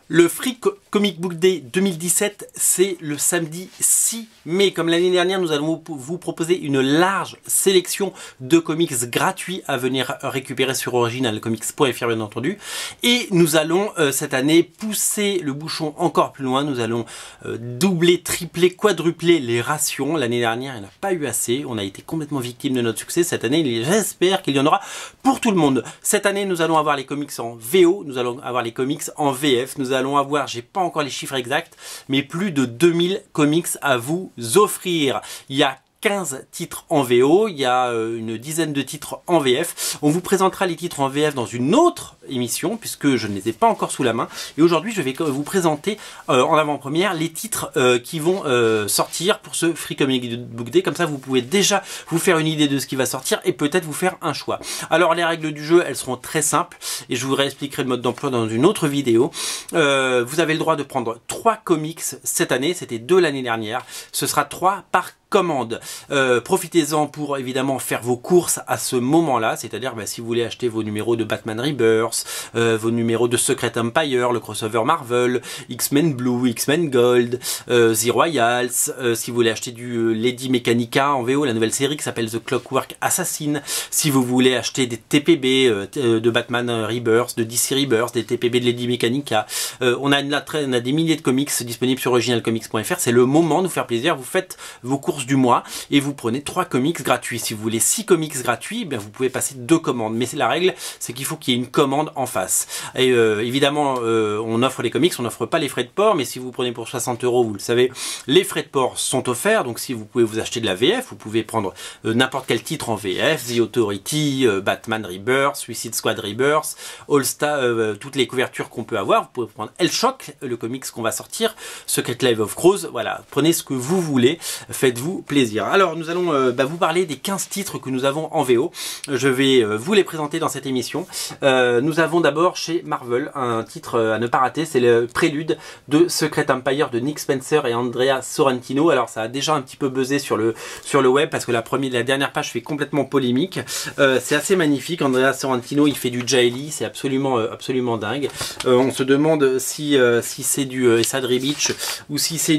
Le Free Comic Book Day 2017, c'est le samedi 6 mai. Comme l'année dernière, nous allons vous proposer une large sélection de comics gratuits à venir récupérer sur originalcomics.fr bien entendu. Et nous allons cette année pousser le bouchon encore plus loin. Nous allons doubler, tripler, quadrupler les rations. L'année dernière, il n'y en a pas eu assez. On a été complètement victime de notre succès. Cette année, j'espère qu'il y en aura pour tout le monde. Cette année, nous allons avoir les comics en VO, nous allons avoir les comics en VF, nous allons avoir, j'ai pas encore les chiffres exacts, mais plus de 2000 comics à vous offrir. Il y a 15 titres en VO, il y a une dizaine de titres en VF. On vous présentera les titres en VF dans une autre émission, puisque je ne les ai pas encore sous la main. Et aujourd'hui, je vais vous présenter en avant-première les titres qui vont sortir pour ce Free Comic Book Day. Comme ça, vous pouvez déjà vous faire une idée de ce qui va sortir et peut-être vous faire un choix. Alors, les règles du jeu, elles seront très simples et je vous réexpliquerai le mode d'emploi dans une autre vidéo. Vous avez le droit de prendre 3 comics cette année, c'était 2 l'année dernière. Ce sera 3 par commande. Profitez-en pour évidemment faire vos courses à ce moment-là, c'est-à-dire si vous voulez acheter vos numéros de Batman Rebirth, vos numéros de Secret Empire, le crossover Marvel, X-Men Blue, X-Men Gold, The Royals, si vous voulez acheter du Lady Mechanica en VO, la nouvelle série qui s'appelle The Clockwork Assassin, si vous voulez acheter des TPB de Batman Rebirth, de DC Rebirth, des TPB de Lady Mechanica, on a des milliers de comics disponibles sur originalcomics.fr, c'est le moment de vous faire plaisir, vous faites vos courses du mois et vous prenez 3 comics gratuits. Si vous voulez 6 comics gratuits, vous pouvez passer 2 commandes. Mais la règle, c'est qu'il faut qu'il y ait une commande en face. Et évidemment, on offre les comics, on n'offre pas les frais de port, mais si vous prenez pour 60 €, vous le savez, les frais de port sont offerts. Donc si vous pouvez vous acheter de la VF, vous pouvez prendre n'importe quel titre en VF, The Authority, Batman Rebirth, Suicide Squad Rebirth, All Star, toutes les couvertures qu'on peut avoir. Vous pouvez prendre Hellshock, le comics qu'on va sortir, Secret Life of Crows. Voilà, prenez ce que vous voulez, faites-vous plaisir. Alors nous allons vous parler des 15 titres que nous avons en VO. Je vais vous les présenter dans cette émission. Nous avons d'abord chez Marvel un titre à ne pas rater, c'est le prélude de Secret Empire de Nick Spencer et Andrea Sorrentino. Alors ça a déjà un petit peu buzzé sur le web parce que la dernière page fait complètement polémique. C'est assez magnifique. Andrea Sorrentino, il fait du Jaili, c'est absolument dingue. On se demande si c'est du Sad Beach ou si c'est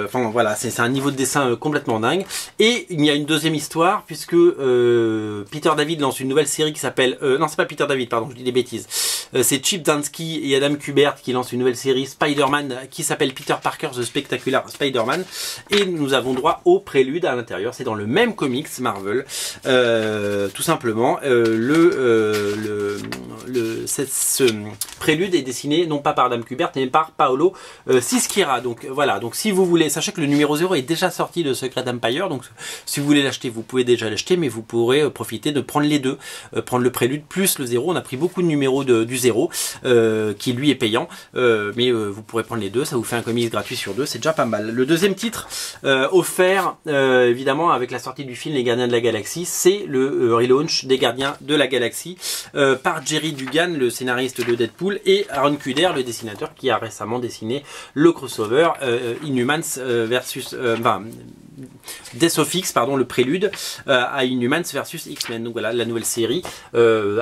enfin voilà, c'est un niveau de dessin complètement dingue. Et il y a une deuxième histoire puisque Peter David lance une nouvelle série qui s'appelle non, c'est pas Peter David, pardon, je dis des bêtises, c'est Chip Zdarsky et Adam Kubert qui lancent une nouvelle série Spider-Man qui s'appelle Peter Parker The Spectacular Spider-Man, et nous avons droit au prélude à l'intérieur. C'est dans le même comics Marvel, tout simplement. Ce prélude est dessiné non pas par Adam Kubert mais par Paolo Siskira. Donc voilà, donc si vous voulez, sachez que le numéro 0 est déjà sorti de Secret Empire, donc si vous voulez l'acheter, vous pouvez déjà l'acheter, mais vous pourrez profiter de prendre les deux, prendre le prélude plus le 0. On a pris beaucoup de numéros du 0 qui lui est payant, mais vous pourrez prendre les deux, ça vous fait un comics gratuit sur 2, c'est déjà pas mal. Le deuxième titre offert évidemment avec la sortie du film Les Gardiens de la Galaxie, c'est le relaunch des Gardiens de la Galaxie par Jerry Dugan, le scénariste de Deadpool, et Aaron Kuder, le dessinateur qui a récemment dessiné le crossover Inhumans versus Death of X, pardon, le prélude à Inhumans versus X-Men. Donc voilà, la nouvelle série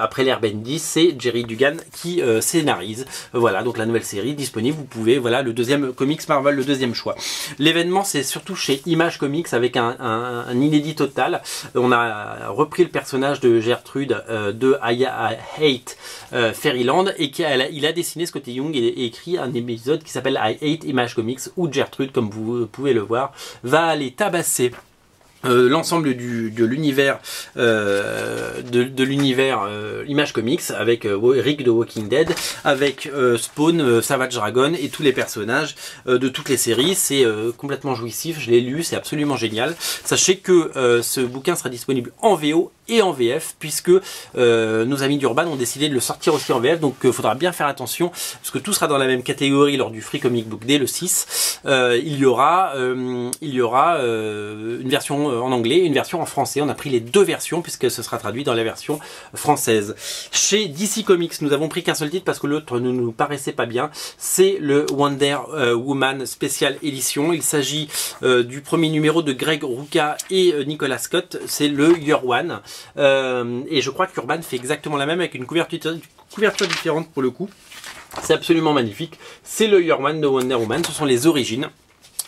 après l'ère Bendis, c'est Jerry Dugan qui scénarise. Voilà, donc la nouvelle série disponible. Vous pouvez, voilà, le deuxième comics Marvel, le deuxième choix. L'événement, c'est surtout chez Image Comics avec un inédit total. On a repris le personnage de Gertrude de I Hate Fairyland, et il a dessiné Scotty Young et écrit un épisode qui s'appelle I Hate Image Comics, où Gertrude, comme vous pouvez le voir, va aller tabasser l'ensemble de l'univers Image Comics avec Rick de Walking Dead, avec Spawn, Savage Dragon et tous les personnages de toutes les séries. C'est complètement jouissif, je l'ai lu, c'est absolument génial. Sachez que ce bouquin sera disponible en VO et en VF, puisque nos amis d'Urban ont décidé de le sortir aussi en VF, donc il faudra bien faire attention parce que tout sera dans la même catégorie lors du Free Comic Book Day le 6. Il y aura une version en anglais et une version en français. On a pris les deux versions puisque ce sera traduit dans la version française. Chez DC Comics, nous avons pris qu'un seul titre parce que l'autre ne nous paraissait pas bien. C'est le Wonder Woman Special Edition. Il s'agit du premier numéro de Greg Rucka et Nicolas Scott. C'est le Year One. Et je crois qu'Urban fait exactement la même avec une couverture couvertures différentes pour le coup. C'est absolument magnifique. C'est le Year One de Wonder Woman, ce sont les origines.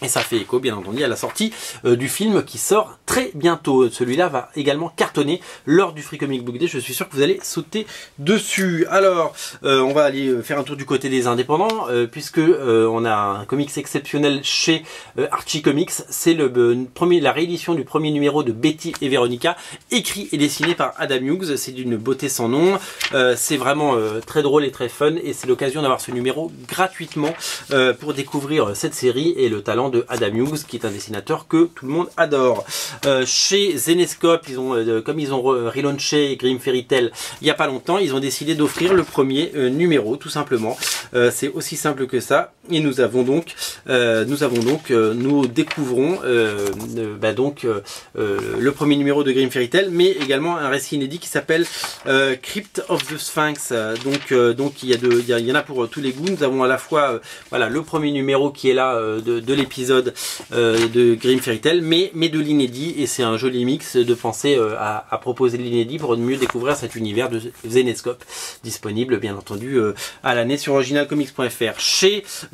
Et ça fait écho, bien entendu, à la sortie du film qui sort très bientôt. Celui-là va également cartonner lors du Free Comic Book Day. Je suis sûr que vous allez sauter dessus. Alors, on va aller faire un tour du côté des indépendants, puisque on a un comics exceptionnel chez Archie Comics. C'est la réédition du premier numéro de Betty et Veronica, écrit et dessiné par Adam Hughes. C'est d'une beauté sans nom. C'est vraiment très drôle et très fun. Et c'est l'occasion d'avoir ce numéro gratuitement pour découvrir cette série et le talent de Adam Hughes, qui est un dessinateur que tout le monde adore. Chez Zenescope, comme ils ont relaunché Grim Fairy Tale il n'y a pas longtemps, ils ont décidé d'offrir le premier numéro, tout simplement. C'est aussi simple que ça. Et nous découvrons le premier numéro de Grim Fairy Tale, mais également un récit inédit qui s'appelle Crypt of the Sphinx. Donc il y en a pour tous les goûts. Nous avons à la fois le premier numéro qui est là de l'épisode de Grim Fairy Tale, mais de l'inédit, et c'est un joli mix de penser à proposer l'inédit pour mieux découvrir cet univers de Zenescope, disponible bien entendu à l'année sur originalcomics.fr.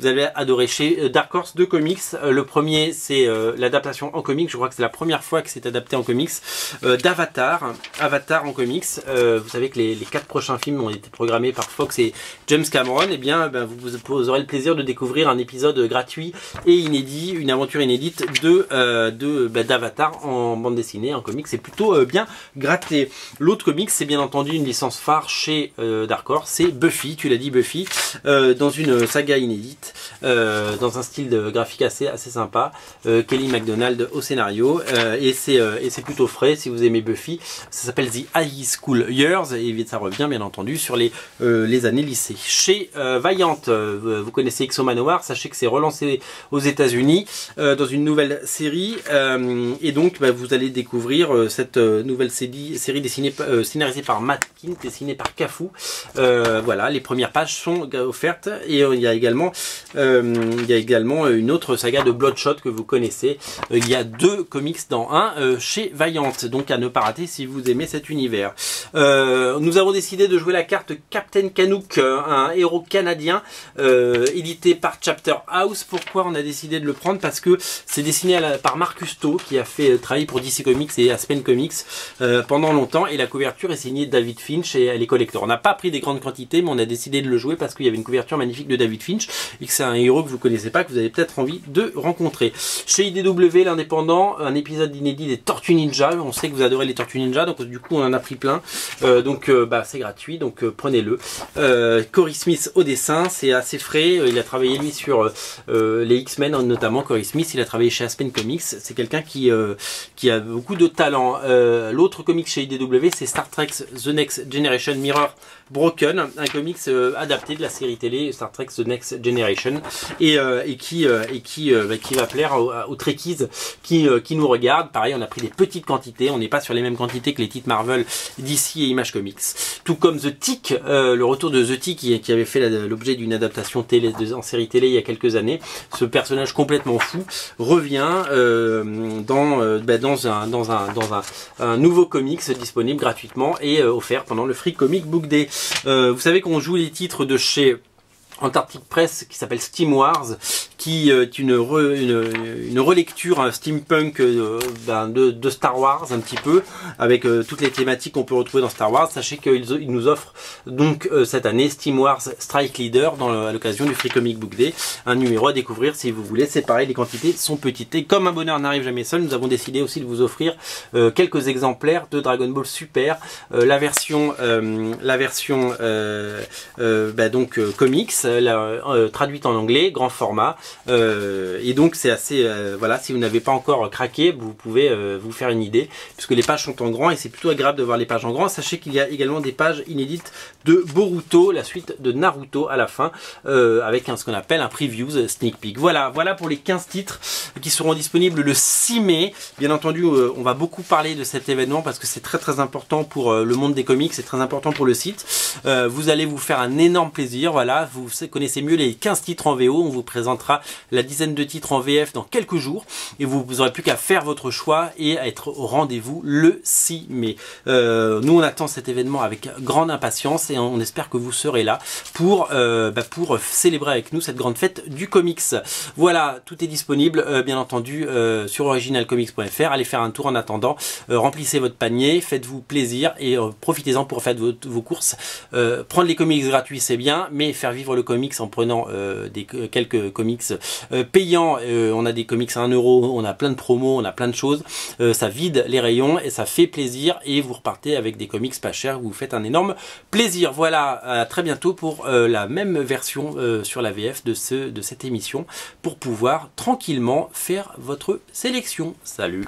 Vous allez adorer chez Dark Horse 2 comics. Le premier, c'est l'adaptation en comics. Je crois que c'est la première fois que c'est adapté en comics d'Avatar. Avatar en comics. Vous savez que les 4 prochains films ont été programmés par Fox et James Cameron. Et bien, vous aurez le plaisir de découvrir un épisode gratuit et inédit, une aventure inédite d'Avatar en bande dessinée, en comics. C'est plutôt bien gratté. L'autre comics, c'est bien entendu une licence phare chez Dark Horse. C'est Buffy. Tu l'as dit, Buffy, dans une saga inédite, dans un style graphique assez sympa. Kelly MacDonald au scénario, et c'est plutôt frais si vous aimez Buffy. Ça s'appelle The High School Years et ça revient bien entendu sur les années lycée. Chez Valiant, vous connaissez X-O Manowar, sachez que c'est relancé aux États-Unis dans une nouvelle série, et donc vous allez découvrir cette nouvelle série scénarisée par Matt Kindt, dessinée par Cafu. Voilà, les premières pages sont offertes, et il y a également une autre saga de Bloodshot que vous connaissez. Il y a 2 comics dans un chez Valiant, donc à ne pas rater si vous aimez cet univers. Nous avons décidé de jouer la carte Captain Canuck, un héros canadien édité par Chapter House. Pourquoi on a décidé de le prendre? Parce que c'est dessiné par Marcus To, qui a fait travailler pour DC Comics et Aspen Comics pendant longtemps, et la couverture est signée David Finch et elle est collector. On n'a pas pris des grandes quantités, mais on a décidé de le jouer parce qu'il y avait une couverture magnifique de David Finch et que c'est un héros que vous connaissez pas, que vous avez peut-être envie de rencontrer. Chez IDW, l'indépendant, un épisode inédit des Tortues Ninja. On sait que vous adorez les Tortues Ninja, donc du coup on en a pris plein. C'est gratuit, donc prenez-le. Cory Smith au dessin, c'est assez frais. Il a travaillé lui sur les X-Men, notamment Cory Smith. Il a travaillé chez Aspen Comics. C'est quelqu'un qui a beaucoup de talent. L'autre comic chez IDW, c'est Star Trek The Next Generation Mirror Broken, un comics adapté de la série télé Star Trek The Next Generation, et qui va plaire aux Trekkies qui nous regardent. Pareil, on a pris des petites quantités, on n'est pas sur les mêmes quantités que les titres Marvel, DC et Image Comics. Tout comme The Tick, le retour de The Tick qui avait fait l'objet d'une adaptation télé en série télé il y a quelques années. Ce personnage complètement fou revient dans un nouveau comics disponible gratuitement et offert pendant le Free Comic Book Day. Vous savez qu'on joue les titres de chez Antarctic Press qui s'appelle Steam Wars, qui est une relecture steampunk de Star Wars un petit peu, avec toutes les thématiques qu'on peut retrouver dans Star Wars. Sachez qu'ils nous offrent donc cette année Steam Wars Strike Leader à l'occasion du Free Comic Book Day, un numéro à découvrir si vous voulez. C'est pareil, les quantités sont petites, et comme un bonheur n'arrive jamais seul, nous avons décidé aussi de vous offrir quelques exemplaires de Dragon Ball Super, la version comics, traduite en anglais, grand format, et donc c'est assez voilà, si vous n'avez pas encore craqué, vous pouvez vous faire une idée, puisque les pages sont en grand et c'est plutôt agréable de voir les pages en grand. Sachez qu'il y a également des pages inédites de Boruto, la suite de Naruto à la fin, avec ce qu'on appelle un previews sneak peek. Voilà pour les 15 titres qui seront disponibles le 6 mai. Bien entendu, on va beaucoup parler de cet événement parce que c'est très important pour le monde des comics, c'est très important pour le site. Vous allez vous faire un énorme plaisir. Voilà, connaissez mieux les 15 titres en VO. On vous présentera la dizaine de titres en VF dans quelques jours et vous n'aurez plus qu'à faire votre choix et à être au rendez-vous le 6 mai. Nous on attend cet événement avec grande impatience et on espère que vous serez là pour célébrer avec nous cette grande fête du comics. Voilà, tout est disponible bien entendu sur originalcomics.fr. Allez faire un tour en attendant, remplissez votre panier, faites-vous plaisir et profitez-en pour faire vos courses. Prendre les comics gratuits c'est bien, mais faire vivre le comics en prenant quelques comics payants, on a des comics à 1 euro, on a plein de promos, on a plein de choses, ça vide les rayons et ça fait plaisir et vous repartez avec des comics pas chers, vous faites un énorme plaisir. Voilà, à très bientôt pour la même version sur la VF de cette émission pour pouvoir tranquillement faire votre sélection. Salut!